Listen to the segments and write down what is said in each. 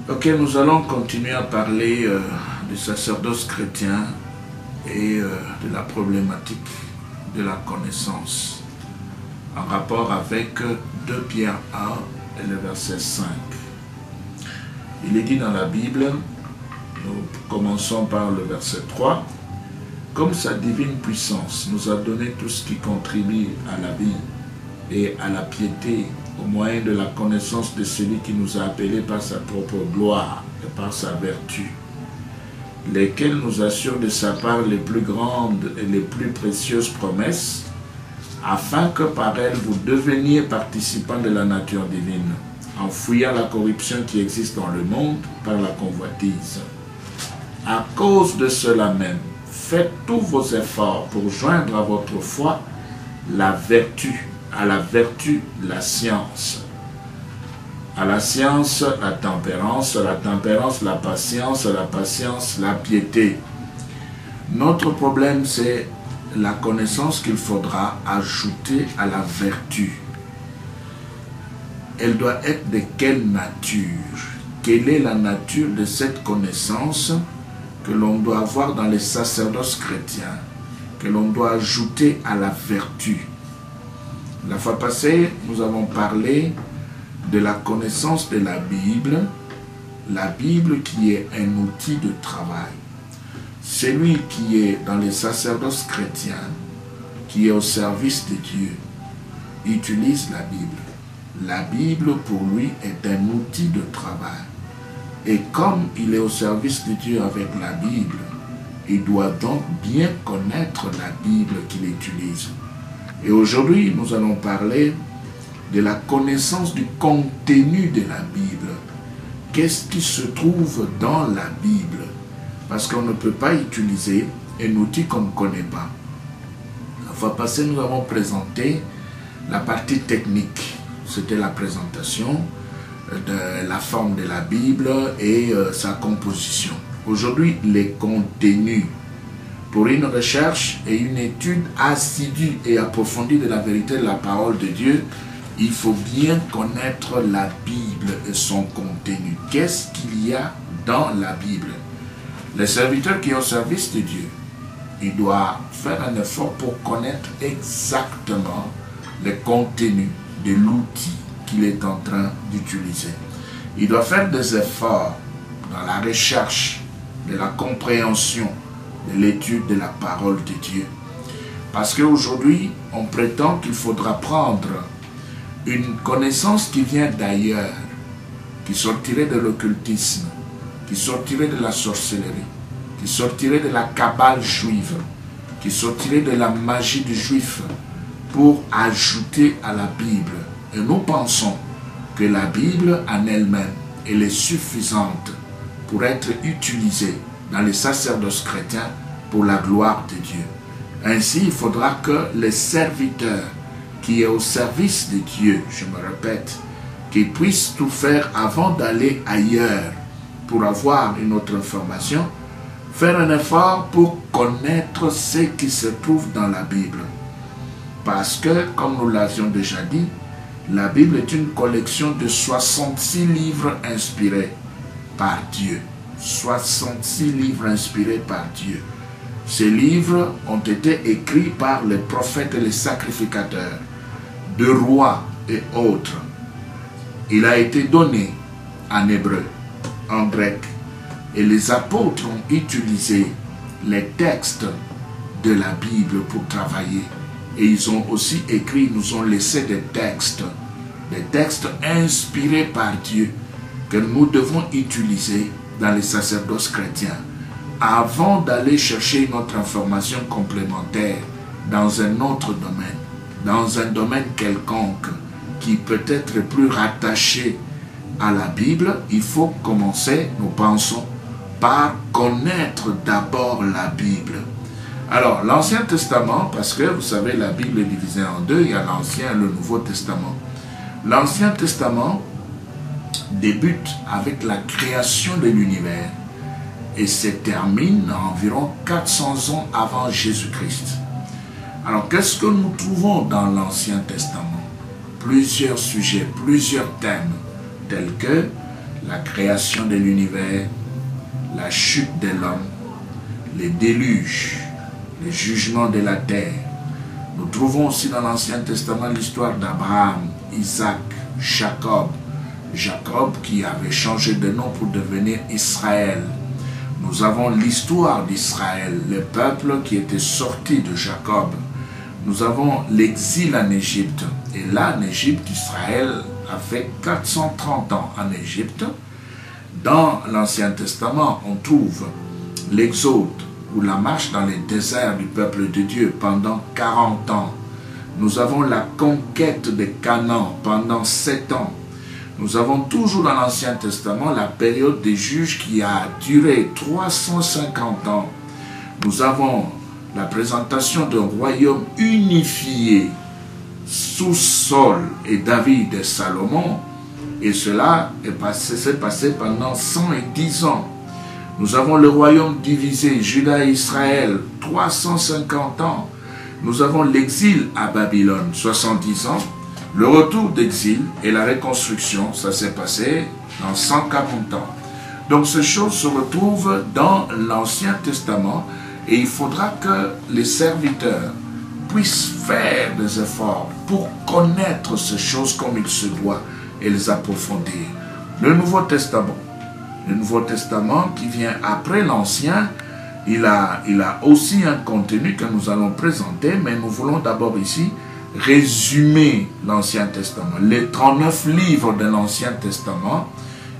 Ok, nous allons continuer à parler du sacerdoce chrétien et de la problématique de la connaissance en rapport avec 2 Pierre 1 et le verset 5. Il est dit dans la Bible, nous commençons par le verset 3, « Comme sa divine puissance nous a donné tout ce qui contribue à la vie et à la piété au moyen de la connaissance de celui qui nous a appelés par sa propre gloire et par sa vertu, lesquels nous assurent de sa part les plus grandes et les plus précieuses promesses, afin que par elles vous deveniez participants de la nature divine, en fuyant la corruption qui existe dans le monde par la convoitise. À cause de cela même, faites tous vos efforts pour joindre à votre foi la vertu, à la vertu, la science. À la science, la tempérance, la patience, la piété. Notre problème, c'est la connaissance qu'il faudra ajouter à la vertu. Elle doit être de quelle nature? Quelle est la nature de cette connaissance que l'on doit avoir dans les sacerdoces chrétiens, que l'on doit ajouter à la vertu? La fois passée, nous avons parlé de la connaissance de la Bible qui est un outil de travail. Celui qui est dans les sacerdoces chrétiens, qui est au service de Dieu, utilise la Bible. La Bible pour lui est un outil de travail. Et comme il est au service de Dieu avec la Bible, il doit donc bien connaître la Bible qu'il utilise. Et aujourd'hui, nous allons parler de la connaissance du contenu de la Bible. Qu'est-ce qui se trouve dans la Bible? Parce qu'on ne peut pas utiliser un outil qu'on ne connaît pas. La fois passée, nous avons présenté la partie technique. C'était la présentation de la forme de la Bible et sa composition. Aujourd'hui, les contenus. Pour une recherche et une étude assidue et approfondie de la vérité de la parole de Dieu, il faut bien connaître la Bible et son contenu. Qu'est-ce qu'il y a dans la Bible? Les serviteurs qui sont au service de Dieu, il doit faire un effort pour connaître exactement le contenu de l'outil qu'il est en train d'utiliser. Il doit faire des efforts dans la recherche, de la compréhension, de l'étude de la parole de Dieu. Parce qu'aujourd'hui, on prétend qu'il faudra prendre une connaissance qui vient d'ailleurs, qui sortirait de l'occultisme, qui sortirait de la sorcellerie, qui sortirait de la cabale juive, qui sortirait de la magie du juif, pour ajouter à la Bible. Et nous pensons que la Bible en elle-même, elle est suffisante pour être utilisée dans les sacerdoces chrétiens pour la gloire de Dieu. Ainsi, il faudra que les serviteurs qui est au service de Dieu, je me répète, qu'ils puissent tout faire avant d'aller ailleurs pour avoir une autre information, faire un effort pour connaître ce qui se trouve dans la Bible. Parce que, comme nous l'avions déjà dit, la Bible est une collection de 66 livres inspirés par Dieu. 66 livres inspirés par Dieu. Ces livres ont été écrits par les prophètes et les sacrificateurs, de rois et autres. Il a été donné en hébreu, en grec, et les apôtres ont utilisé les textes de la Bible pour travailler. Et ils ont aussi écrit, nous ont laissé des textes inspirés par Dieu que nous devons utiliser dans les sacerdoces chrétiens avant d'aller chercher une autre information complémentaire dans un autre domaine, dans un domaine quelconque qui peut être plus rattaché à la Bible. Il faut commencer, nous pensons, par connaître d'abord la Bible. Alors, l'Ancien Testament, parce que vous savez, la Bible est divisée en deux, il y a l'Ancien et le Nouveau Testament. L'Ancien Testament débute avec la création de l'univers et se termine à environ 400 ans avant Jésus-Christ. Alors, qu'est-ce que nous trouvons dans l'Ancien Testament? Plusieurs sujets, plusieurs thèmes, tels que la création de l'univers, la chute de l'homme, les déluges, le jugement de la terre. Nous trouvons aussi dans l'Ancien Testament l'histoire d'Abraham, Isaac, Jacob. Jacob qui avait changé de nom pour devenir Israël. Nous avons l'histoire d'Israël, le peuple qui était sorti de Jacob. Nous avons l'exil en Égypte. Et là, en Égypte, Israël a fait 430 ans en Égypte. Dans l'Ancien Testament, on trouve l'Exode, ou la marche dans les déserts du peuple de Dieu pendant 40 ans. Nous avons la conquête de Canaan pendant 7 ans. Nous avons toujours dans l'Ancien Testament la période des juges qui a duré 350 ans. Nous avons la présentation d'un royaume unifié sous Saul et David et Salomon, et cela s'est passé pendant 110 ans. Nous avons le royaume divisé, Juda et Israël, 350 ans. Nous avons l'exil à Babylone, 70 ans. Le retour d'exil et la reconstruction, ça s'est passé dans 140 ans. Donc ces choses se retrouvent dans l'Ancien Testament et il faudra que les serviteurs puissent faire des efforts pour connaître ces choses comme il se doit et les approfondir. Le Nouveau Testament qui vient après l'Ancien, il a aussi un contenu que nous allons présenter, mais nous voulons d'abord ici résumer l'Ancien Testament. Les 39 livres de l'Ancien Testament,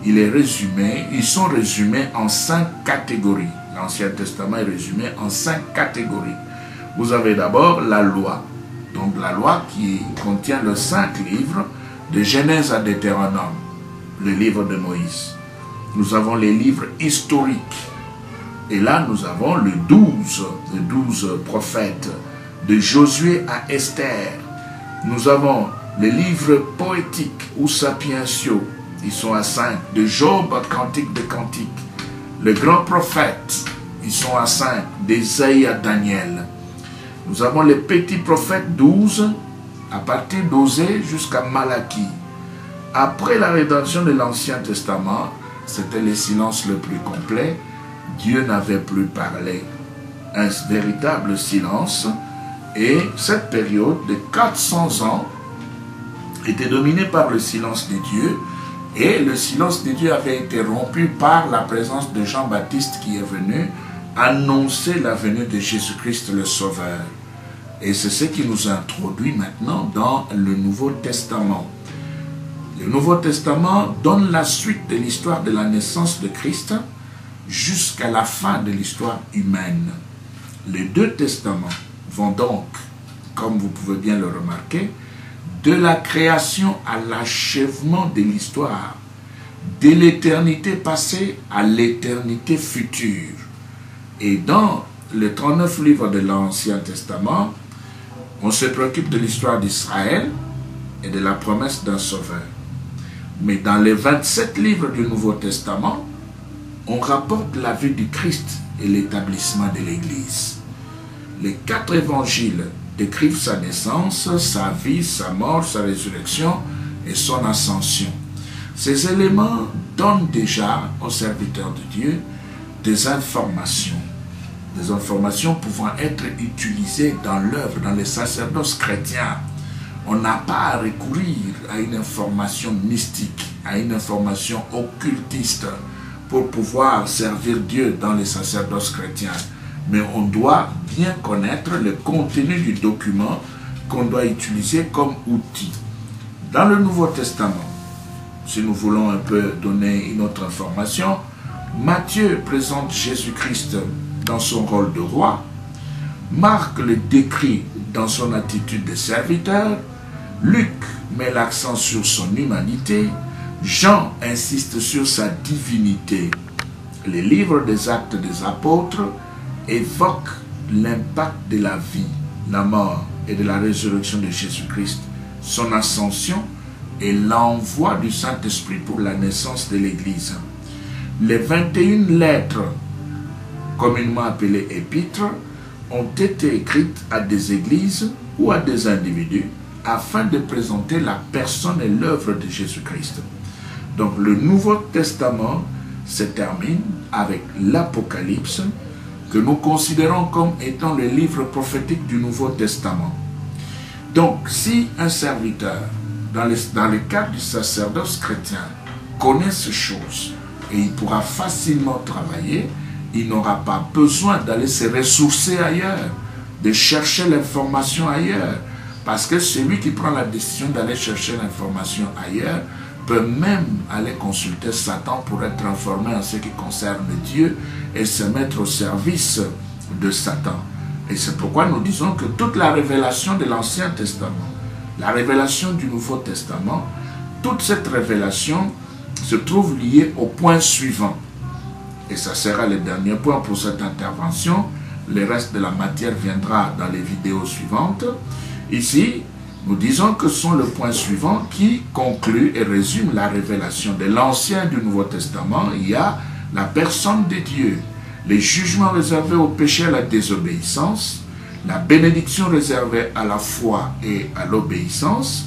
ils sont résumés en 5 catégories. L'Ancien Testament est résumé en 5 catégories. Vous avez d'abord la loi. Donc la loi qui contient les 5 livres, de Genèse à Deutéronome, le livre de Moïse. Nous avons les livres historiques. Et là, nous avons les 12 prophètes, de Josué à Esther. Nous avons les livres poétiques ou sapientiaux, ils sont à 5, de Job à Cantique de Cantiques. Les grands prophètes, ils sont à 5, d'Ésaïe à Daniel. Nous avons les petits prophètes 12, à partir d'Osée jusqu'à Malachie. Après la rédaction de l'Ancien Testament, c'était le silence le plus complet. Dieu n'avait plus parlé. Un véritable silence. Et cette période de 400 ans était dominée par le silence de Dieu. Et le silence de Dieu avait été rompu par la présence de Jean-Baptiste qui est venu annoncer la venue de Jésus-Christ le Sauveur. Et c'est ce qui nous introduit maintenant dans le Nouveau Testament. Le Nouveau Testament donne la suite de l'histoire de la naissance de Christ jusqu'à la fin de l'histoire humaine. Les 2 testaments vont donc, comme vous pouvez bien le remarquer, de la création à l'achèvement de l'histoire, de l'éternité passée à l'éternité future. Et dans les 39 livres de l'Ancien Testament, on se préoccupe de l'histoire d'Israël et de la promesse d'un sauveur. Mais dans les 27 livres du Nouveau Testament, on rapporte la vie du Christ et l'établissement de l'Église. Les 4 évangiles décrivent sa naissance, sa vie, sa mort, sa résurrection et son ascension. Ces éléments donnent déjà aux serviteurs de Dieu des informations pouvant être utilisées dans l'œuvre, dans les sacerdoces chrétiens. On n'a pas à recourir à une information mystique, à une information occultiste pour pouvoir servir Dieu dans les sacerdoces chrétiens. Mais on doit bien connaître le contenu du document qu'on doit utiliser comme outil. Dans le Nouveau Testament, si nous voulons un peu donner une autre information, Matthieu présente Jésus-Christ dans son rôle de roi, Marc le décrit dans son attitude de serviteur, Luc met l'accent sur son humanité, Jean insiste sur sa divinité. Les livres des Actes des Apôtres évoquent l'impact de la vie, la mort et de la résurrection de Jésus-Christ, son ascension et l'envoi du Saint-Esprit pour la naissance de l'Église. Les 21 lettres, communément appelées épîtres, ont été écrites à des églises ou à des individus afin de présenter la personne et l'œuvre de Jésus-Christ. Donc le Nouveau Testament se termine avec l'Apocalypse, que nous considérons comme étant le livre prophétique du Nouveau Testament. Donc, si un serviteur, dans le cadre du sacerdoce chrétien, connaît ces choses, et il pourra facilement travailler, il n'aura pas besoin d'aller se ressourcer ailleurs, de chercher l'information ailleurs, parce que celui qui prend la décision d'aller chercher l'information ailleurs peut même aller consulter Satan pour être informé en ce qui concerne Dieu et se mettre au service de Satan. Et c'est pourquoi nous disons que toute la révélation de l'Ancien Testament, la révélation du Nouveau Testament, toute cette révélation se trouve liée au point suivant. Et ça sera le dernier point pour cette intervention. Le reste de la matière viendra dans les vidéos suivantes. Ici, nous disons que ce sont le point suivant qui conclut et résume la révélation de l'Ancien et du Nouveau Testament. Il y a la personne de Dieu, les jugements réservés au péché et à la désobéissance, la bénédiction réservée à la foi et à l'obéissance,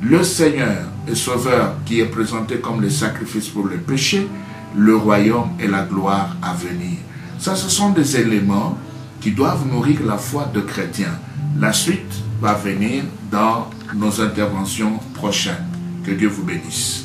le Seigneur et Sauveur qui est présenté comme le sacrifice pour le péché, le royaume et la gloire à venir. Ça, ce sont des éléments qui doivent nourrir la foi de chrétiens. La suite va venir dans nos interventions prochaines. Que Dieu vous bénisse.